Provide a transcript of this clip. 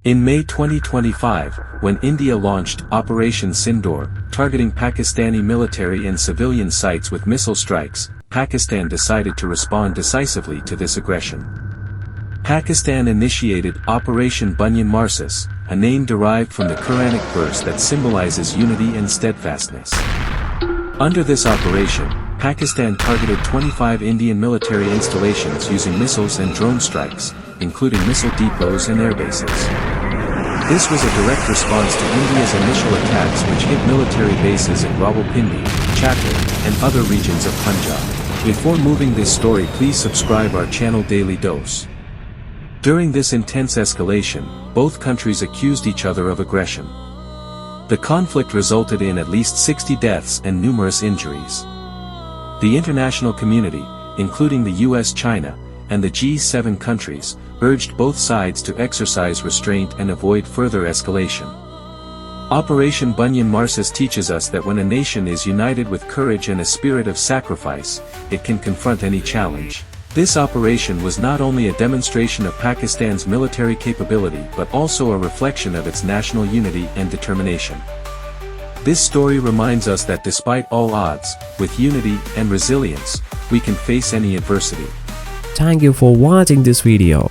In May 2025, when India launched Operation Sindoor, targeting Pakistani military and civilian sites with missile strikes, Pakistan decided to respond decisively to this aggression. Pakistan initiated Operation Bunyan Marsous, a name derived from the Qur'anic verse that symbolizes unity and steadfastness. Under this operation, Pakistan targeted 25 Indian military installations using missiles and drone strikes, including missile depots and airbases. This was a direct response to India's initial attacks which hit military bases in Rawalpindi, Chakwal, and other regions of Punjab. Before moving this story, please subscribe our channel Daily Dose. During this intense escalation, both countries accused each other of aggression. The conflict resulted in at least 60 deaths and numerous injuries. The international community, including the US, China, and the G7 countries, urged both sides to exercise restraint and avoid further escalation. Operation Bunyan Marsous teaches us that when a nation is united with courage and a spirit of sacrifice, it can confront any challenge. This operation was not only a demonstration of Pakistan's military capability but also a reflection of its national unity and determination. This story reminds us that despite all odds, with unity and resilience, we can face any adversity. Thank you for watching this video.